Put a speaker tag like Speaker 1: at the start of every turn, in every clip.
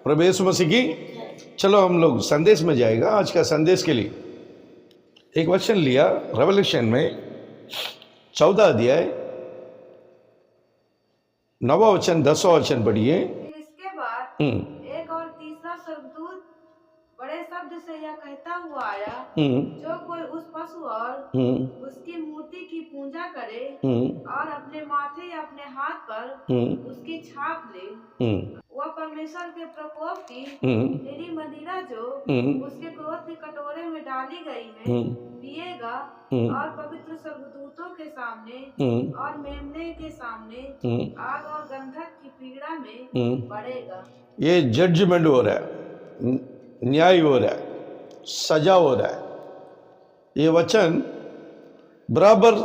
Speaker 1: प्रभु यीशु मसीह की। चलो हम लोग संदेश में जाएगा। आज का संदेश के लिए एक वचन लिया, रेवल्यूशन में 14 अध्याय 9वां वचन 10वां वचन पढ़िए।
Speaker 2: इसके बाद एक और तीसरा स्वर्गदूत बड़े शब्द से यह कहता हुआ आया, जो कोई उस पशु और उसकी मूर्ति की पूजा करे और अपने माथे या अपने हाथ पर उसकी छाप ले, वह परमेश्वर के प्रकोप की निरी मदिरा जो उसके क्रोध के कटोरे में डाली गई है पिएगा और पवित्र स्वर्गदूतों के सामने और मेमने के सामने आग और गंधक की पीड़ा में पड़ेगा।
Speaker 1: ये जजमेंट हो रहा है, न्याय हो रहा है, सजा हो रहा है। ये वचन बराबर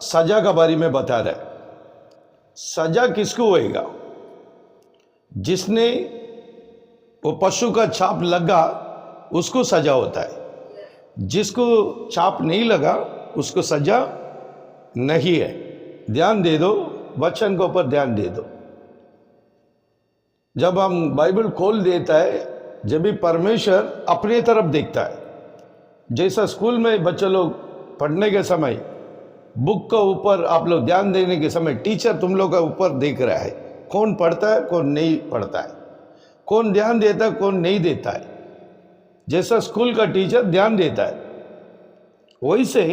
Speaker 1: सजा का बारे में बता रहा है। सजा किसको होएगा? जिसने वो पशु का छाप लगा उसको सजा होता है, जिसको छाप नहीं लगा उसको सजा नहीं है। ध्यान दे दो, वचन के ऊपर ध्यान दे दो। जब हम बाइबल खोल देता है, जब भी परमेश्वर अपने तरफ देखता है। जैसा स्कूल में बच्चे लोग पढ़ने के समय बुक का ऊपर आप लोग ध्यान देने के समय टीचर तुम लोग का ऊपर देख रहा है, कौन पढ़ता है कौन नहीं पढ़ता है, कौन ध्यान देता है कौन नहीं देता है। जैसा स्कूल का टीचर ध्यान देता है, वैसे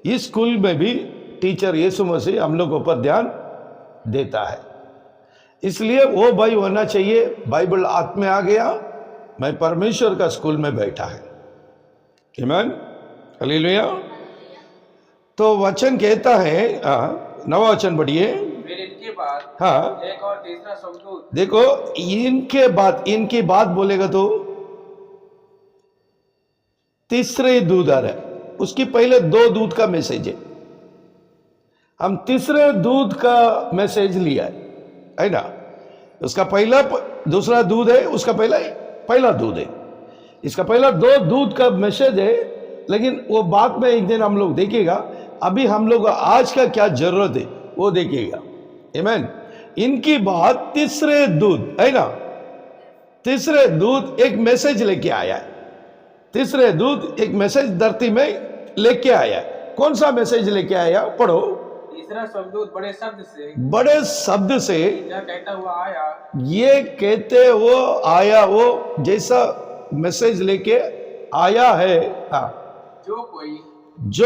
Speaker 1: इस स्कूल में भी टीचर यीशु मसीह हम लोग के ऊपर ध्यान देता है। इसलिए वो भाई होना चाहिए, बाइबल हाथ में आ गया, मैं परमेश्वर का स्कूल में बैठा है। आमीन, हालेलुया। तो वचन कहता है, 9वां वचन पढ़िए।
Speaker 3: फिर इनके बाद
Speaker 1: हाँ,
Speaker 3: एक और तीसरा स्वर्गदूत।
Speaker 1: देखो इनके बाद बोलेगा तो तीसरे दूत आ रहा है। उसकी पहले 2 दूत का मैसेज है, हम तीसरे दूत का मैसेज लिया है ना। उसका पहला दूसरा दूत है, उसका पहला दूत है। इसका पहला 2 दूत का मैसेज है, लेकिन वो बाद में एक दिन हम लोग देखेगा। अभी हम लोग आज का क्या जरूरत है वो देखेगा। आमीन। इनकी बात तीसरे दूत है ना, तीसरे दूत एक मैसेज लेके आया है। तीसरे दूत एक मैसेज धरती में लेके आया है। कौन सा मैसेज लेके आया? पढ़ो।
Speaker 3: तीसरा स्वर्गदूत बड़े शब्द से यह कहता हुआ आया,
Speaker 1: ये कहते वो आया, वो जैसा मैसेज लेके आया है। हाँ, जो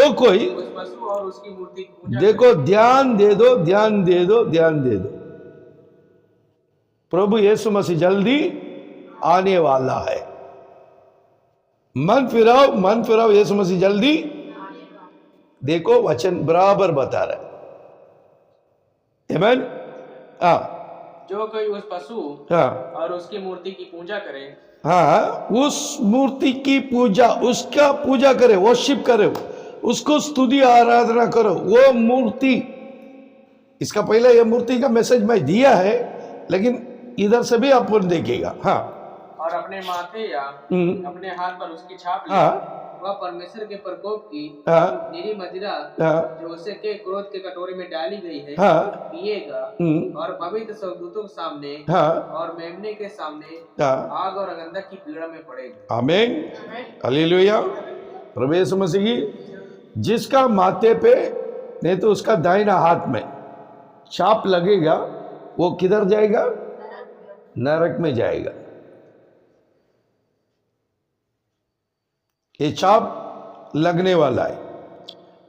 Speaker 1: कोई
Speaker 3: उस पशु और उसकी मूर्ति की पूजा
Speaker 1: देखो, ध्यान दे दो, ध्यान दे दो, ध्यान दे दो। प्रभु यीशु मसीह जल्दी आने वाला है। मन फिराओ, यीशु मसीह जल्दी। देखो वचन बराबर बता रहा है। आमीन।
Speaker 3: जो कोई उस पशु और उसकी मूर्ति की पूजा करे,
Speaker 1: उस मूर्ति की पूजा, उसका पूजा करे, वर्शिप करे, उसको स्तुति आराधना करो। वो मूर्ति, इसका पहले ये मूर्ति का मैसेज मैं दिया है, लेकिन इधर से भी आप देखेगा।
Speaker 3: और अपने माथे या अपने हाथ पर उसकी छाप ले, वह परमेश्वर के प्रकोप की निरी मदिरा जो उसे के क्रोध के कटोरे में डाली गई है पिएगा और पवित्र स्वर्गदूतों के सामने और मेमने के सामने आग और गंधक की पीड़ा में पड़ेगा।
Speaker 1: आमीन, हालेलुया। प्रभु यीशु मसीह की। जिसका माथे पे नहीं तो उसका दाहिना हाथ में छाप लगेगा, वो किधर जाएगा? नरक में जाएगा। ये छाप लगने वाला है।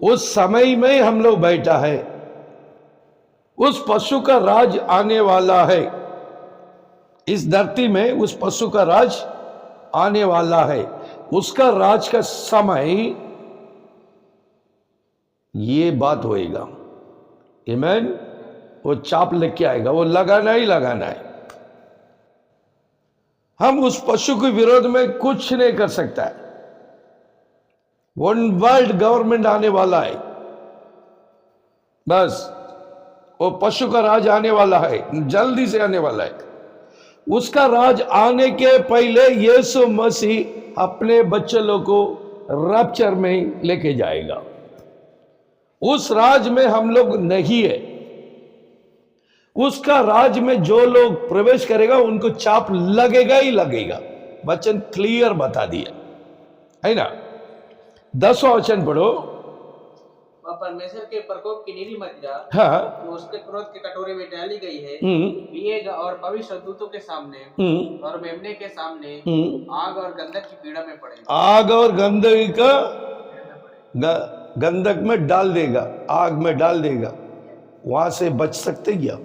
Speaker 1: उस समय में हम लोग बैठा है। उस पशु का राज आने वाला है। इस धरती में उस पशु का राज आने वाला है। उसका राज का समय ये बात होएगा। आमीन। वो चाप लेके आएगा, वो लगाना ही लगाना है। हम उस पशु के विरोध में कुछ नहीं कर सकता है। वन वर्ल्ड गवर्नमेंट आने वाला है, बस वो पशु का राज आने वाला है, जल्दी से आने वाला है। उसका राज आने के पहले यीशु मसीह अपने बच्चे लोग को रैप्चर में लेके जाएगा। उस राज में हम लोग नहीं है। उसका राज में जो लोग प्रवेश करेगा उनको चाप लगेगा ही लगेगा। वचन क्लियर बता दिया है ना। 10वां वचन पढ़ो।
Speaker 3: वह परमेश्वर के प्रकोप की नीली मदिरा
Speaker 1: हाँ,
Speaker 3: जो उसके क्रोध के कटोरे में डाली गई है पिएगा और पवित्र दूतों के सामने और मेमने के सामने आग और गंधक की पीड़ा में पड़ेगा।
Speaker 1: आग और गंधक का गंधक में डाल देगा, आग में डाल देगा। वहां से बच सकते क्या?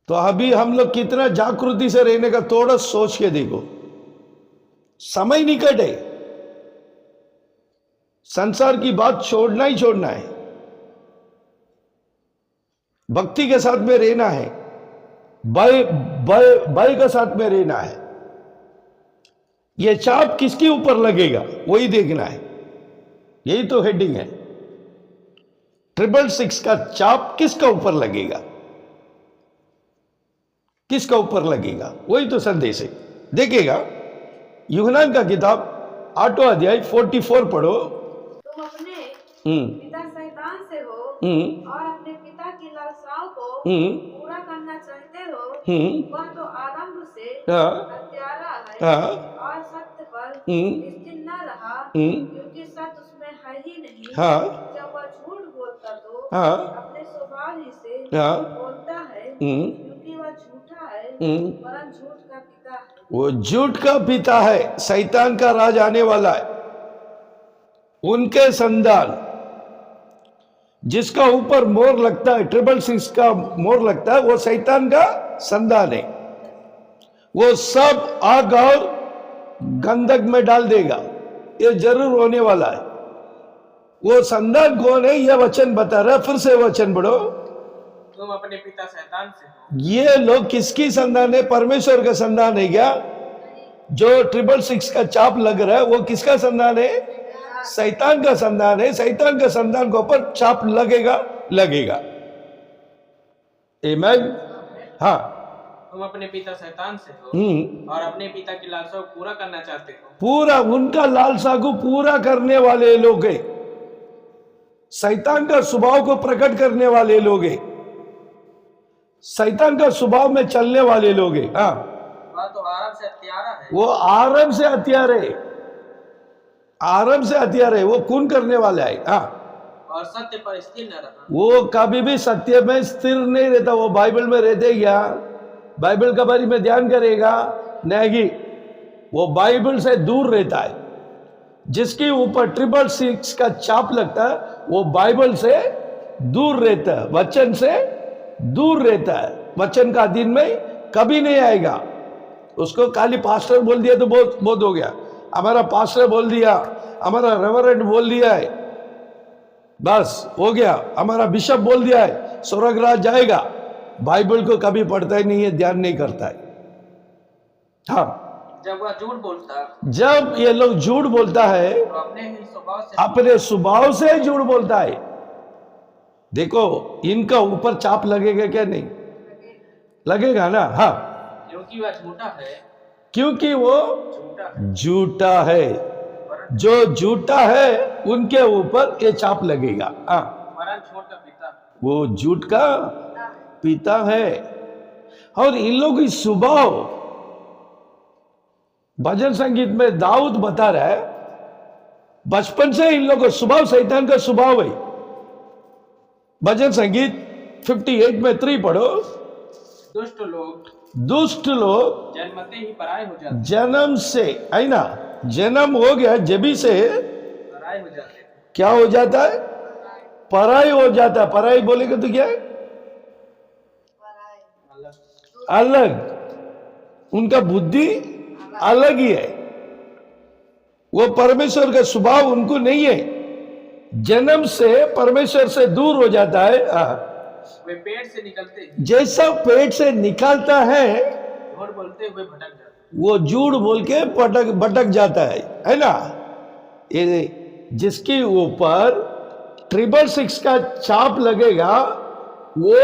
Speaker 1: तो अभी हम लोग कितना जागृति से रहने का थोड़ा सोच के देखो। समय निकट है, संसार की बात छोड़ना ही छोड़ना है, भक्ति के साथ में रहना है, भय के साथ में रहना है। यह चाप किसके ऊपर लगेगा वही देखना है। यही तो हेडिंग है। 666 का चाप किसका ऊपर लगेगा, किसका ऊपर लगेगा, वही तो संदेश है। देखिएगा यूहन्ना का किताब 8वां अध्याय 44 पढ़ो।
Speaker 2: तुम अपने पिता शैतान से हो और अपने पिता की लालसाओं को पूरा करना चाहते हो। वह तो आरंभ से हत्यारा है और सत्य पर स्थिर न रहा, क्योंकि सत्य उसमें है ही नहीं। जब वह झूठ बोलता तो अपने स्वभाव ही से बोलता है, क्योंकि वह झूठा है, वरन झूठ का पिता है।
Speaker 1: वो झूठ का पिता है, शैतान का राज आने वाला है। उनके संतान जिसका ऊपर मोहर लगता है, 666 का मोहर लगता है, वो शैतान का संतान है। वो सब आग और गंधक में डाल देगा, ये जरूर होने वाला है। वो संतान कौन है यह वचन बता रहा है। फिर से वचन पढ़ो।
Speaker 3: तुम अपने पिता शैतान से हो।
Speaker 1: ये लोग किसकी संतान है? परमेश्वर का संतान है क्या? जो 666 का चाप लग रहा है वो किसका संतान है? शैतान का संतान है। शैतान का संतान के ऊपर चाप लगेगा लगेगा। आमीन। हाँ,
Speaker 3: तुम अपने पिता शैतान से हो और अपने पिता की लालसा को पूरा करना चाहते हो।
Speaker 1: पूरा उनका लालसा को पूरा करने वाले लोग हैं, शैतान का स्वभाव को प्रकट करने वाले लोग हैं, शैतान का स्वभाव में चलने वाले लोग हैं। हाँ,
Speaker 3: वह तो आरंभ से हत्यारा है।
Speaker 1: वो आरंभ से हथियार है, आरंभ से हथियार है। वो खून करने वाला है। हाँ,
Speaker 3: और सत्य पर स्थिर न रहा।
Speaker 1: वो कभी भी सत्य में स्थिर नहीं रहता। वो बाइबल में रहते क्या? बाइबल के बारे में ध्यान करेगा नहीं, वो बाइबल से दूर रहता है। जिसके ऊपर 666 का चाप लगता है वो बाइबल से दूर रहता है, वचन से दूर रहता है। वचन का दिन में कभी नहीं आएगा। उसको खाली पास्टर बोल दिया तो बहुत बहुत हो गया। हमारा पास्टर बोल दिया, हमारा रेवरेंड बोल दिया है, बस हो गया। हमारा बिशप बोल दिया है, स्वर्गराज जाएगा। बाइबल को कभी पढ़ता ही नहीं है, ध्यान नहीं करता है। हाँ,
Speaker 3: जब वह झूठ बोलता,
Speaker 1: जब ये लोग झूठ बोलता है
Speaker 3: तो
Speaker 1: अपने स्वभाव से झूठ बोलता है। देखो इनका ऊपर चाप लगेगा क्या? नहीं लगेगा ना। हाँ,
Speaker 3: क्योंकि वह झूठा है,
Speaker 1: क्योंकि वो झूठा है। जो झूठा है उनके ऊपर ये चाप लगेगा। हाँ,
Speaker 3: वरन झूठ का पिता,
Speaker 1: वो झूठ का पिता है। और इन लोगों की स्वभाव, भजन संगीत में दाऊद बता रहा है, बचपन से इन लोगों का स्वभाव शैतान का स्वभाव है। भजन संगीत 58 में 3 पढ़ो। दुष्ट लोग
Speaker 3: जन्मते ही पराये हो जाते,
Speaker 1: जन्म से है ना, जन्म हो गया जभी से
Speaker 3: पराये हो जाते।
Speaker 1: क्या हो जाता है? पराई हो जाता है। पराई बोलेगा तो क्या है? अलग। उनका बुद्धि अलग ही है। वो परमेश्वर का स्वभाव उनको नहीं है। जन्म से परमेश्वर से दूर हो जाता है।
Speaker 3: वे पेट से निकलते,
Speaker 1: जैसा पेट से निकालता है
Speaker 3: झूठ बोलते हुए भटक जाते,
Speaker 1: वो झूठ बोल के भटक जाता है ना। ये जिसके ऊपर 666 का चाप लगेगा वो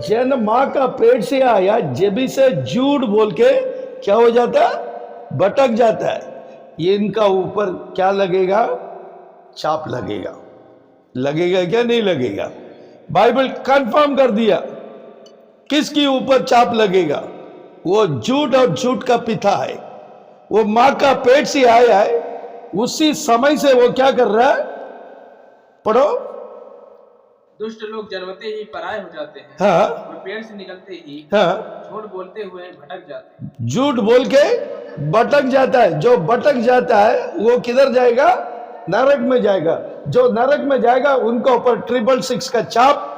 Speaker 1: जन्म मां का पेट से आया, जब से झूठ बोल के क्या हो जाता है? भटक जाता है। ये इनका ऊपर क्या लगेगा? चाप लगेगा। लगेगा क्या? नहीं लगेगा। बाइबल कंफर्म कर दिया किसके ऊपर चाप लगेगा। वो झूठ और झूठ का पिता है, वो मां का पेट से आया है, उसी समय से वो क्या कर रहा है, पढ़ो।
Speaker 3: दुष्ट लोग जन्मते ही पराये हो जाते हैं,
Speaker 1: हाँ,
Speaker 3: और पेड़ से निकलते ही
Speaker 1: हाँ,
Speaker 3: झूठ बोलते हुए भटक जाते हैं।
Speaker 1: झूठ बोल के भटक जाता है। जो भटक जाता है वो किधर जाएगा, नरक में जाएगा। जो नरक में जाएगा उनके ऊपर 666 का चाप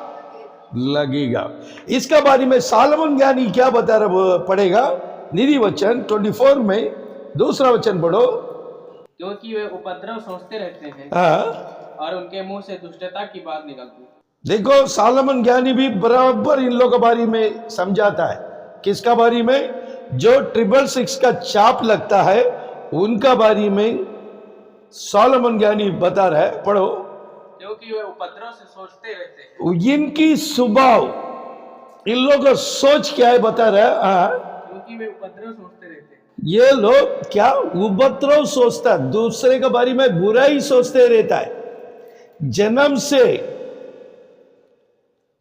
Speaker 1: लगेगा। इसका बारे में सालोमन ज्ञानी क्या बता रहा पड़ेगा, नीति वचन 24 में दूसरा वचन पढ़ो।
Speaker 3: क्योंकि वे उपद्रव सोचते रहते हैं,
Speaker 1: हाँ,
Speaker 3: और उनके मुंह से दुष्टता की बात निकलती है।
Speaker 1: देखो सालोमन ज्ञानी भी बराबर इन लोगों के बारे में समझाता है। किसका बारे में, जो 666 का चाप लगता है उनका बारे में सालोमन ज्ञानी बता रहा है, पढ़ो।
Speaker 3: क्योंकि वे उपद्रव से सोचते रहते हैं,
Speaker 1: इनकी स्वभाव, इन लोगों का सोच क्या है बता रहा है। हाँ,
Speaker 3: क्योंकि वे उपद्रव सोचते रहते हैं।
Speaker 1: ये लोग क्या उपद्रव सोचता है, दूसरे के बारे में बुरा ही सोचते रहता है। जन्म से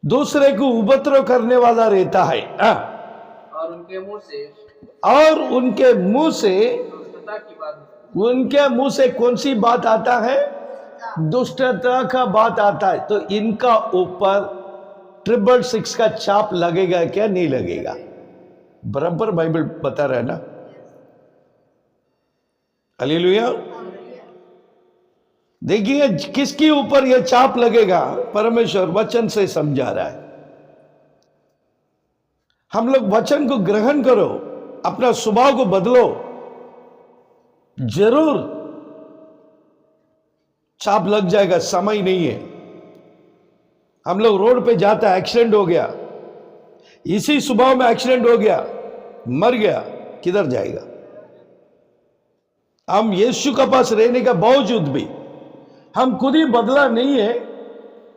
Speaker 1: दूसरे को उपद्रव करने वाला रहता है।
Speaker 3: और उनके मुंह से दुष्टता की बात निकलती है।
Speaker 1: उनके मुंह से कौन सी बात आता है, दुष्टता का बात आता है। तो इनका ऊपर 666 का चाप लगेगा क्या, नहीं लगेगा? बराबर बाइबल बता रहा है ना। हालेलुया। देखिए किसके ऊपर यह चाप लगेगा, परमेश्वर वचन से समझा रहा है। हम लोग वचन को ग्रहण करो, अपना स्वभाव को बदलो, जरूर चाप लग जाएगा। समय नहीं है। हम लोग रोड पे जाता है, एक्सीडेंट हो गया, इसी स्वभाव में एक्सीडेंट हो गया, मर गया, किधर जाएगा? हम यीशु के पास रहने का बावजूद भी हम खुद ही बदला नहीं है,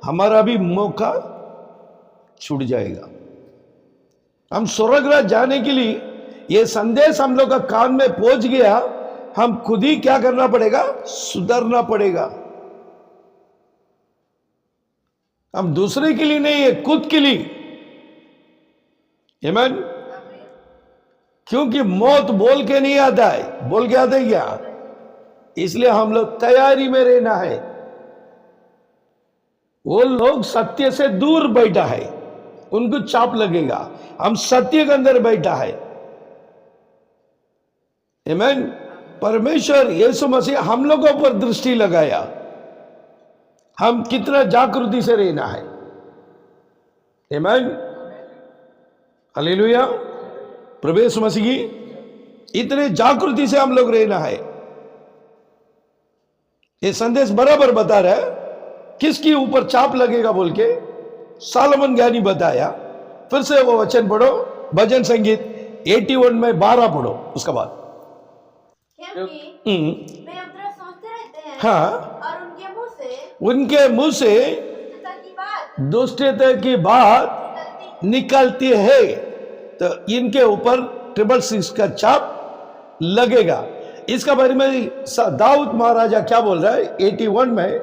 Speaker 1: हमारा भी मौका छूट जाएगा। हम स्वर्ग जाने के लिए यह संदेश हम लोग का कान में पहुंच गया, हम खुद ही क्या करना पड़ेगा, सुधरना पड़ेगा। हम दूसरे के लिए नहीं है, खुद के लिए। आमीन। क्योंकि मौत बोल के नहीं आता है, बोल के आता है क्या? इसलिए हम लोग तैयारी में रहना है। वो लोग सत्य से दूर बैठा है, उनको चाप लगेगा। हम सत्य के अंदर बैठा है। आमीन। परमेश्वर यीशु मसीह हम लोगों पर दृष्टि लगाया, हम कितना जागृति से रहना है। आमीन। हालेलुया। प्रभु यीशु मसीह की इतने जागृति से हम लोग रहना है। ये संदेश बराबर बता रहा है किसके ऊपर चाप लगेगा बोल के सालोमन ज्ञानी बताया। फिर से वो वचन पढ़ो, भजन संगीत 81 में 12 पढ़ो, उसका बाद।
Speaker 2: क्योंकि वे उपद्रव सोचते रहते हैं,
Speaker 1: हाँ,
Speaker 2: और
Speaker 1: उनके मुंह से दुष्टता की बात निकलती है। तो इनके ऊपर 666 का चाप लगेगा। इसका बारे में दाऊद महाराजा क्या बोल रहा है, 81 में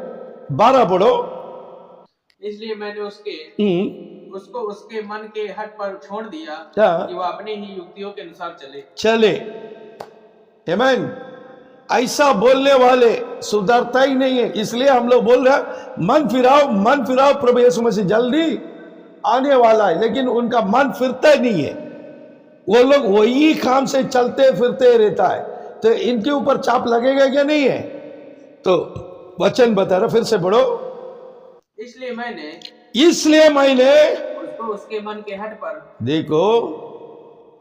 Speaker 1: 12 पढ़ो।
Speaker 3: इसलिए मैंने उसको उसके मन के हट पर छोड़ दिया कि वह अपने ही युक्तियों के अनुसार चले। आमीन। ऐसा बोलने वाले सुधरता ही नहीं है। इसलिए हम लोग बोल रहे हैं मन फिराओ, प्रभु यीशु मसीह जल्दी आने वाला है, लेकिन उनका मन फिरता ही नहीं है। वो लोग वही काम से चलते फिरते रहता है। तो इनके ऊपर चाप लगेगा क्या, नहीं है? तो वचन बता रहा, फिर से पढ़ो। इसलिए मैंने
Speaker 1: उसको
Speaker 3: उसके मन के हट पर।
Speaker 1: देखो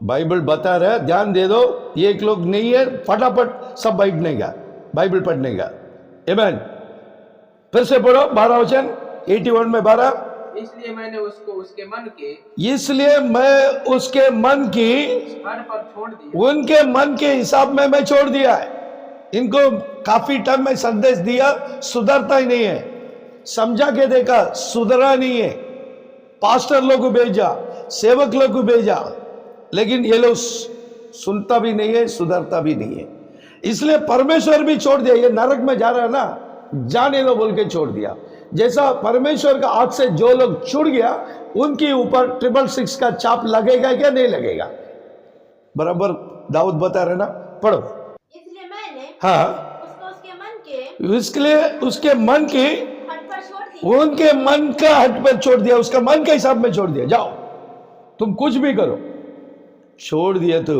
Speaker 1: बाइबल बता रहा है, ध्यान दे दो। एक लोग नहीं है फटाफट सब बैठने का, बाइबल पढ़ने का। आमीन। फिर से पढ़ो 12 वचन, 81 में 12।
Speaker 3: इसलिए मैंने उसको उसके मन की हट पर छोड़ दिया।
Speaker 1: उनके मन के हिसाब में मैं छोड़ दिया है। इनको काफी टाइम में संदेश दिया, सुधरता ही नहीं है। समझा के देखा, सुधरा नहीं है। पास्टर लोग को भेजा, सेवक लोग को भेजा, लेकिन ये लोग सुनता भी नहीं है, सुधरता भी नहीं है। इसलिए परमेश्वर भी छोड़ दिया। ये नरक में जा रहा है ना, जाने दो बोल के छोड़ दिया। जैसा परमेश्वर का हाथ से जो लोग छूट गया उनके ऊपर 666 का छाप लगेगा क्या नहीं लगेगा? बराबर दाऊद बता रहे ना, पढ़ो।
Speaker 2: इसलिए मैंने
Speaker 1: हाँ,
Speaker 2: उसको उसके मन के
Speaker 1: इसके लिए उसके मन की
Speaker 2: हट पर छोड़ दी।
Speaker 1: उनके मन का हट पर छोड़ दिया, उसका मन के हिसाब में छोड़ दिया। जाओ तुम कुछ भी करो, छोड़ दिया। तो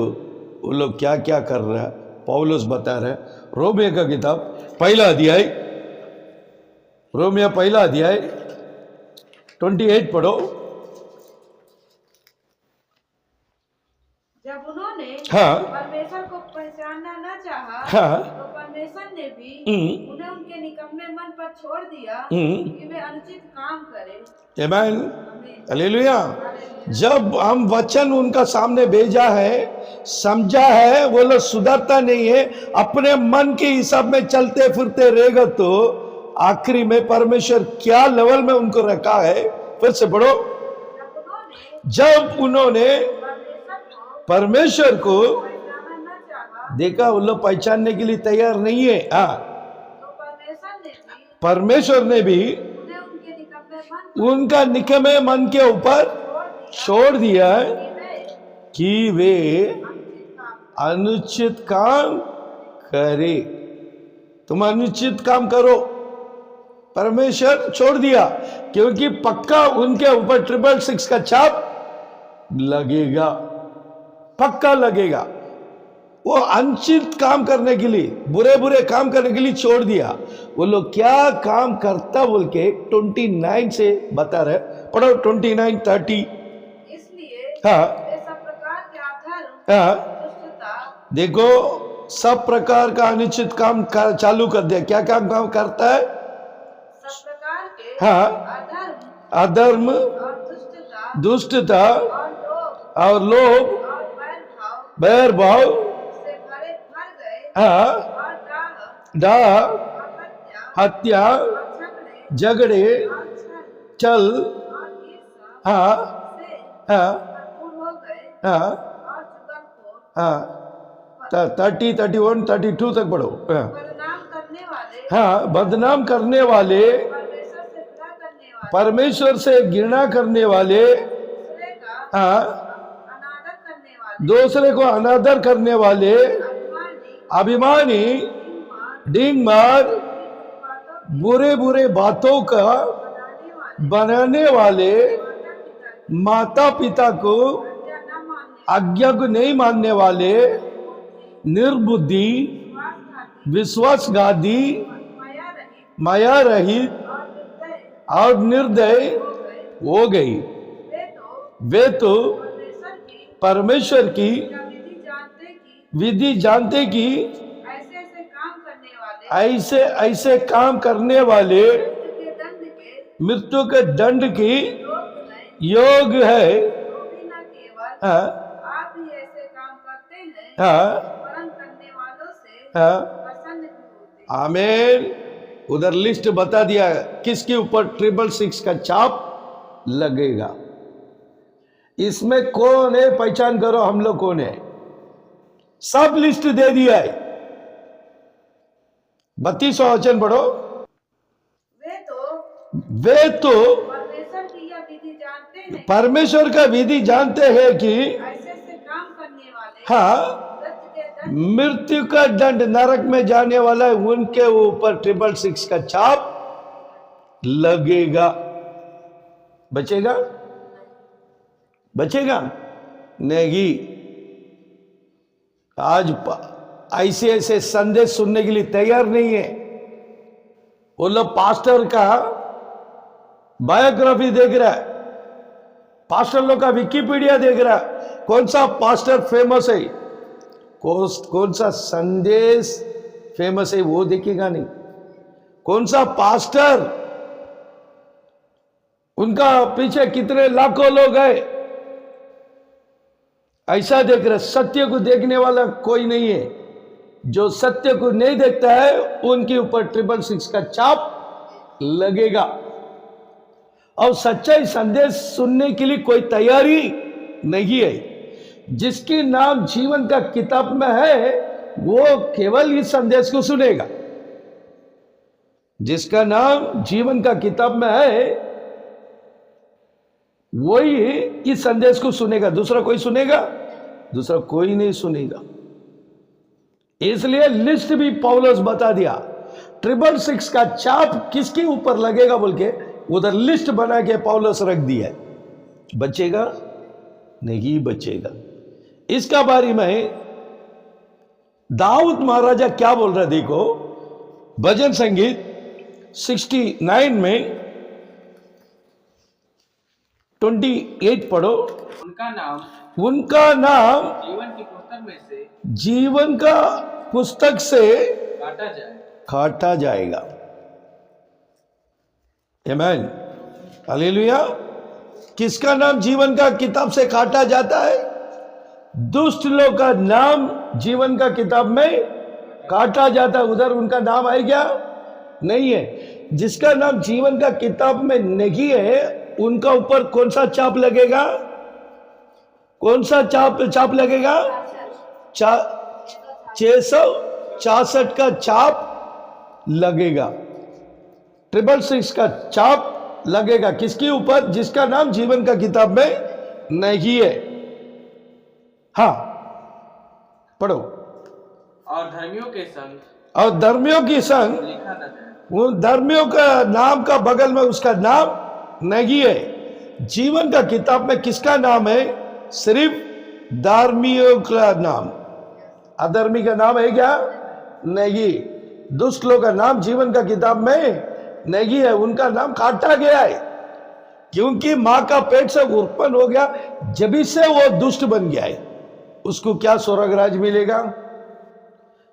Speaker 1: वो लोग क्या क्या कर रहा है पौलुस बता रहे। रोमियो का किताब पहला अध्याय, रोमियो पहला अध्याय 28 पढ़ो।
Speaker 2: जब उन्होंने
Speaker 1: हाँ
Speaker 2: परमेश्वर को पहचानना न चाहा,
Speaker 1: हाँ
Speaker 2: तो परमेश्वर ने भी उन्हें उनके निकम्मे मन पर छोड़ दिया कि वे अनुचित काम करें।
Speaker 1: आमीन,
Speaker 2: आमीन।
Speaker 1: हालेलुया। जब हम वचन उनका सामने भेजा है, समझा है, वो लोग सुधरता नहीं है, अपने मन के हिसाब में चलते फिरते रहेगा, तो आखिरी में परमेश्वर क्या लेवल में उनको रखा है। फिर से पढ़ो। जब उन्होंने परमेश्वर को
Speaker 2: पहचानना न चाहा,
Speaker 1: देखा, वो लोग पहचानने के लिए तैयार नहीं है। हाँ,
Speaker 2: तो
Speaker 1: परमेश्वर ने भी
Speaker 2: उन्हें उनके निकम्मे मन
Speaker 1: उनका निकम्मे मन के ऊपर छोड़ दिया है कि वे अनुचित काम करे। तुम अनुचित काम करो, परमेश्वर छोड़ दिया, क्योंकि पक्का उनके ऊपर 666 का छाप लगेगा, पक्का लगेगा। वो अनुचित काम करने के लिए, बुरे बुरे काम करने के लिए छोड़ दिया। वो लोग क्या काम करता बोल के 29 से बता रहे, पढ़ो 29, 30।
Speaker 2: इसलिए
Speaker 1: हाँ
Speaker 2: वे सब प्रकार के अधर्म,
Speaker 1: हाँ,
Speaker 2: दुष्टता,
Speaker 1: देखो सब प्रकार का अनुचित काम चालू कर दिया। क्या काम काम करता है?
Speaker 2: सब प्रकार के
Speaker 1: हाँ,
Speaker 2: अधर्म
Speaker 1: अधर्म,
Speaker 2: और दुष्टता
Speaker 1: दुष्टता
Speaker 2: और लोभ
Speaker 1: और लोभ,
Speaker 2: और
Speaker 1: बैर भाव,
Speaker 2: से भर गए
Speaker 1: हाँ,
Speaker 2: और
Speaker 1: डाह,
Speaker 2: और हत्या
Speaker 1: हत्या,
Speaker 2: और
Speaker 1: झगड़े,
Speaker 2: और छल
Speaker 1: चल,
Speaker 2: और ईर्ष्या
Speaker 1: हाँ
Speaker 2: से
Speaker 1: हाँ
Speaker 2: भरपूर हो गए
Speaker 1: हाँ
Speaker 2: और चुगलखोर,
Speaker 1: हाँ, 30, 31, 32 तक पढ़ो। हाँ
Speaker 2: बदनाम करने वाले,
Speaker 1: हाँ, बदनाम करने वाले,
Speaker 2: परमेश्वर से घृणा करने वाले,
Speaker 1: परमेश्वर से घृणा करने वाले,
Speaker 2: दूसरे का
Speaker 1: हाँ,
Speaker 2: अनादर करने वाले,
Speaker 1: दूसरे को अनादर करने वाले,
Speaker 2: अभिमानी,
Speaker 1: अभिमानी,
Speaker 2: हीनमान,
Speaker 1: डींग मार,
Speaker 2: बातों की
Speaker 1: बुरे बुरे बातों का
Speaker 2: बनाने वाले,
Speaker 1: बनाने वाले,
Speaker 2: माता पिता
Speaker 1: माता पिता
Speaker 2: की
Speaker 1: को
Speaker 2: आज्ञा न मानने,
Speaker 1: आज्ञा को नहीं मानने वाले, निर्बुद्धि,
Speaker 2: विश्वासघाती,
Speaker 1: विश्वासघाती,
Speaker 2: माया रहित
Speaker 1: माया रहित
Speaker 2: और निर्दय
Speaker 1: और निर्दय
Speaker 2: हो गए।
Speaker 1: हो गई।
Speaker 2: वे
Speaker 1: वे
Speaker 2: तो
Speaker 1: तो
Speaker 2: परमेश्वर की
Speaker 1: परमेश्वर की विधि जानते कि
Speaker 2: ऐसे ऐसे काम करने वाले,
Speaker 1: ऐसे ऐसे काम करने वाले
Speaker 2: मृत्यु के दंड के
Speaker 1: मृत्यु के दंड की
Speaker 2: योग
Speaker 1: योग
Speaker 2: नहीं,
Speaker 1: है।
Speaker 2: तो भी न केवल
Speaker 1: हाँ
Speaker 2: आप ही ऐसे काम करते हैं,
Speaker 1: हाँ
Speaker 2: वरन करने वालों से
Speaker 1: हाँ,
Speaker 2: प्रसन्न भी होते हैं।
Speaker 1: आमीन। उधर लिस्ट बता दिया किसके ऊपर 666 का छाप लगेगा। इसमें कौन है पहचान करो, हम लोग कौन है, सब लिस्ट दे दिया है। 32वां वचन पढ़ो। वे तो
Speaker 2: परमेश्वर की यह विधि जानते हैं,
Speaker 1: परमेश्वर का विधि जानते हैं कि
Speaker 2: ऐसे ऐसे काम करने वाले
Speaker 1: हाँ,
Speaker 2: मृत्यु के दंड
Speaker 1: मृत्यु का दंड नरक में जाने वाला है, उनके ऊपर 666 का छाप लगेगा। बचेगा? बचेगा नहीं। आज ऐसे ऐसे संदेश सुनने के लिए तैयार नहीं है। वो लोग पास्टर का बायोग्राफी देख रहा है, पास्टर लोग का विकिपीडिया देख रहा है, कौन सा पास्टर फेमस है, कौन सा संदेश फेमस है वो देखेगा नहीं। कौन सा पास्टर, उनका पीछे कितने लाखों लोग हैं, ऐसा देख रहे। सत्य को देखने वाला कोई नहीं है। जो सत्य को नहीं देखता है उनके ऊपर 666 का छाप लगेगा। और सच्चाई संदेश सुनने के लिए कोई तैयारी नहीं है। जिसके नाम जीवन का किताब में है वो केवल इस संदेश को सुनेगा। जिसका नाम जीवन का किताब में है वही इस संदेश को सुनेगा। दूसरा कोई सुनेगा? दूसरा कोई नहीं सुनेगा। इसलिए लिस्ट भी पौलुस बता दिया। 666 का छाप किसके ऊपर लगेगा बोल के उधर लिस्ट बना के पौलुस रख दिया है। बचेगा? नहीं बचेगा। इसका बारे में दाऊद महाराजा क्या बोल रहा है देखो, भजन संगीत 69 में 28 पढ़ो।
Speaker 3: उनका नाम
Speaker 1: जीवन
Speaker 3: की पुस्तक में से
Speaker 1: जीवन का पुस्तक से
Speaker 3: काटा
Speaker 1: जाएगा। आमीन, हालेलुया। किसका नाम जीवन का किताब से काटा जाता है? दुष्ट लोग का नाम जीवन का किताब में काटा जाता है। उधर उनका नाम है क्या? नहीं है। जिसका नाम जीवन का किताब में नहीं है उनका ऊपर कौन सा छाप लगेगा? कौन सा छाप लगेगा? 666 का छाप लगेगा। 666 का छाप लगेगा। किसके ऊपर? जिसका नाम जीवन का किताब में नहीं है। हाँ पढ़ो।
Speaker 3: और धर्मियों के संग लिखा न जाए।
Speaker 1: उन धर्मियों का नाम का बगल में उसका नाम नहीं है। जीवन का किताब में किसका नाम है? सिर्फ धर्मियों का नाम। अधर्मी का नाम है क्या? नहीं। दुष्ट लोग का नाम जीवन का किताब में नहीं है। उनका नाम काटा गया है क्योंकि मां का पेट से उत्पन्न हो गया, जब से वो दुष्ट बन गया है। उसको क्या स्वर्गराज मिलेगा?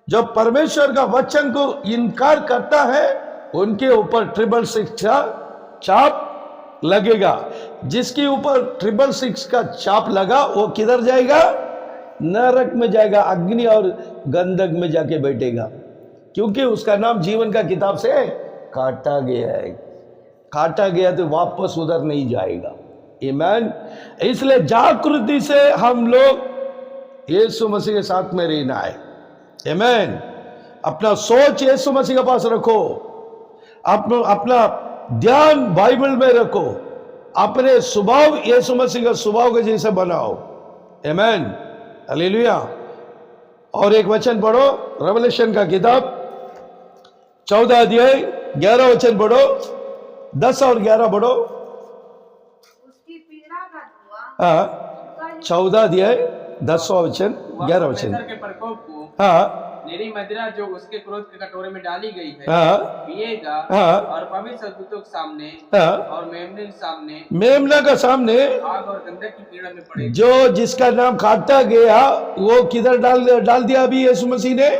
Speaker 1: जो परमेश्वर का वचन को इनकार करता है उनके ऊपर 666 का छाप लगेगा। जिसके ऊपर 666 का छाप लगा वो किधर जाएगा? नरक में जाएगा, अग्नि और गंधक में जाके बैठेगा, क्योंकि उसका नाम जीवन का किताब से काटा गया है। काटा गया तो वापस उधर नहीं जाएगा। आमीन। इसलिए जागृति से हम लोग यीशु मसीह के साथ में रहना है। आमीन। अपना सोच यीशु मसीह के पास रखो, अपना ध्यान बाइबल में रखो, अपने स्वभाव यीशु मसीह का स्वभाव के जैसे बनाओ। आमीन, हालेलुया। और एक वचन पढ़ो, रेवलेशन का किताब 14 अध्याय 11 वचन पढ़ो, 10 और 11 पढ़ो।
Speaker 2: उसकी पीड़ा का धुआं।
Speaker 1: हाँ, 14 अध्याय 10 वचन 11 वचन।
Speaker 3: के प्रकोप को
Speaker 1: हाँ,
Speaker 3: मेरी मदिरा जो उसके क्रोध के कटोरे में डाली गई है
Speaker 1: हाँ,
Speaker 3: पिएगा,
Speaker 1: हाँ,
Speaker 3: और पवित्र दूतों के सामने,
Speaker 1: हाँ,
Speaker 3: और
Speaker 1: मेमना का सामने
Speaker 3: आग और गंधक की पीड़ा में पड़ेगा।
Speaker 1: जो जिसका नाम काटा गया वो किधर डाल दिया? अभी यीशु मसीह ने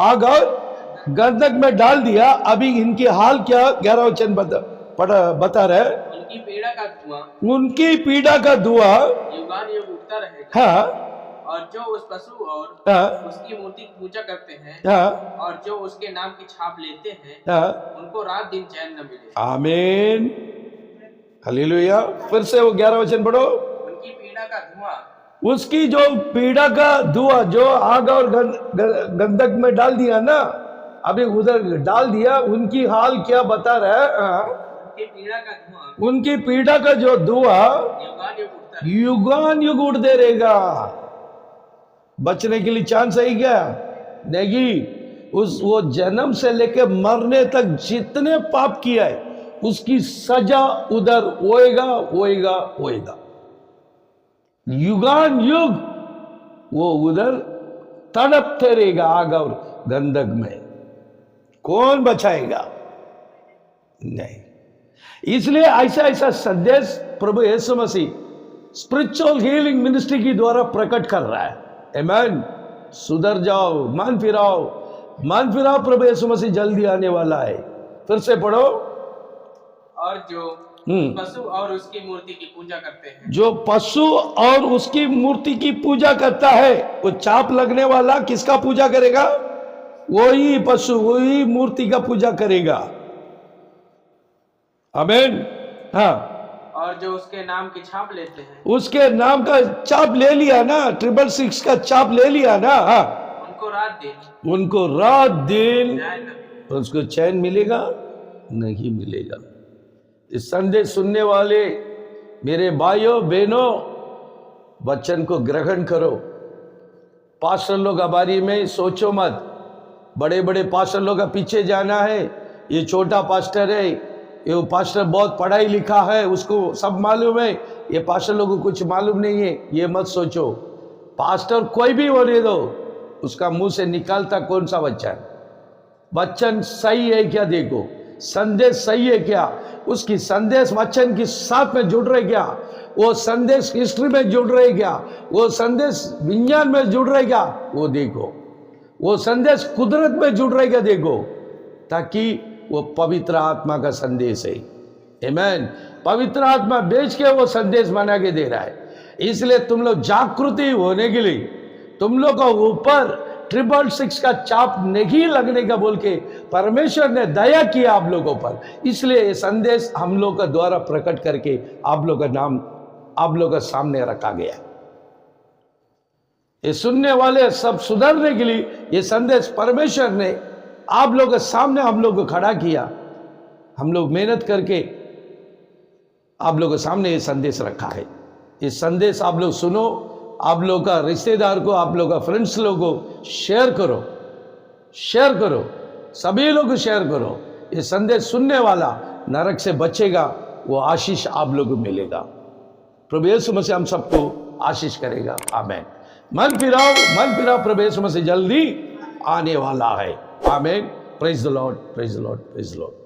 Speaker 1: आग और गंधक में डाल दिया। अभी इनकी हाल क्या? 11 वचन बता रहे।
Speaker 3: उनकी पीड़ा का धुआं युगान युग उठता रहेगा।
Speaker 1: हाँ,
Speaker 3: और जो उस पशु और
Speaker 1: हाँ,
Speaker 3: उसकी मूर्ति की पूजा करते हैं,
Speaker 1: हाँ,
Speaker 3: और जो उसके नाम की छाप लेते हैं,
Speaker 1: हाँ,
Speaker 3: उनको रात दिन चैन न मिले।
Speaker 1: आमीन, हालेलुया। फिर से वो 11 वचन पढ़ो।
Speaker 3: उनकी पीड़ा का धुआं,
Speaker 1: उसकी जो पीड़ा का धुआं जो आग और गंधक में डाल दिया ना, अभी उधर डाल दिया। उनकी हाल क्या बता रहा है?
Speaker 3: उनकी पीड़ा का धुआं,
Speaker 1: उनकी पीड़ा का जो धुआं
Speaker 3: युगान युग उठता रहेगा।
Speaker 1: युगान युग उड़ते रहेगा। बचने के लिए चांस है क्या? नहीं। वो जन्म से लेकर मरने तक जितने पाप किया है उसकी सजा उधर होएगा। युगान युग वो उधर तड़पते रहेगा आग और गंधक में। कौन बचाएगा? नहीं। इसलिए ऐसा संदेश प्रभु यीशु मसीह स्पिरिचुअल हीलिंग मिनिस्ट्री के द्वारा प्रकट कर रहा है। आमीन। सुधर जाओ, मान फिराओ, प्रभु यीशु मसीह जल्दी आने वाला है। फिर से पढ़ो।
Speaker 3: और जो पशु और उसकी मूर्ति की पूजा करते हैं,
Speaker 1: जो पशु और उसकी मूर्ति की पूजा करता है, वो चाप लगने वाला किसका पूजा करेगा? वही पशु, वही मूर्ति का पूजा करेगा। आमीन। हाँ।
Speaker 3: और जो उसके नाम की छाप लेते हैं,
Speaker 1: उसके नाम का छाप ले लिया ना, 666 का छाप ले लिया ना, हाँ,
Speaker 3: उनको रात दिन
Speaker 1: चैन उसको चैन मिलेगा? नहीं मिलेगा। इस संदेश सुनने वाले मेरे भाइयों बहनों, वचन को ग्रहण करो। पास्टर लोग के बारे में सोचो मत, बड़े बड़े पास्टर लोग का पीछे जाना है। ये छोटा पास्टर है, ये पास्टर बहुत पढ़ाई लिखा है, उसको सब मालूम है, ये पास्टर लोगों को कुछ मालूम नहीं है, ये मत सोचो। पास्टर कोई भी होने दो, उसका मुंह से निकालता कौन सा वचन सही है क्या देखो, संदेश सही है क्या, उसकी संदेश वचन के साथ में जुड़ रहे क्या, वो संदेश हिस्ट्री में जुड़ रहे क्या, वो संदेश विज्ञान में जुड़ रहे क्या, वो देखो। वो संदेश कुदरत में जुड़ रहे क्या देखो, ताकि वो पवित्र आत्मा का संदेश है। आमीन। पवित्र आत्मा बेच के वो संदेश बना के दे रहा है। इसलिए तुम लोग जागृति होने के लिए तुम लोग का ऊपर 666 का चाप नहीं लगने का बोल के परमेश्वर ने दया किया आप लोगों पर। इसलिए ये संदेश हम लोग का द्वारा प्रकट करके आप लोग का नाम आप लोग के सामने रखा गया। ये सुनने वाले सब सुधरने के लिए ये संदेश परमेश्वर ने आप लोग के सामने हम लोग को खड़ा किया। हम लोग मेहनत करके आप लोगों के सामने ये संदेश रखा है। ये संदेश आप लोग सुनो, आप लोग का रिश्तेदार को, आप लोग का फ्रेंड्स लोग को शेयर करो, शेयर करो, सभी लोग को शेयर करो। ये संदेश सुनने वाला नरक से बचेगा, वो आशीष आप लोग को मिलेगा। प्रभु यीशु मसीह हम सबको आशीष करेगा। आमीन। मन फिराओ, प्रभु यीशु मसीह जल्दी आने वाला है। आमीन। Praise the Lord, praise the Lord, praise the Lord.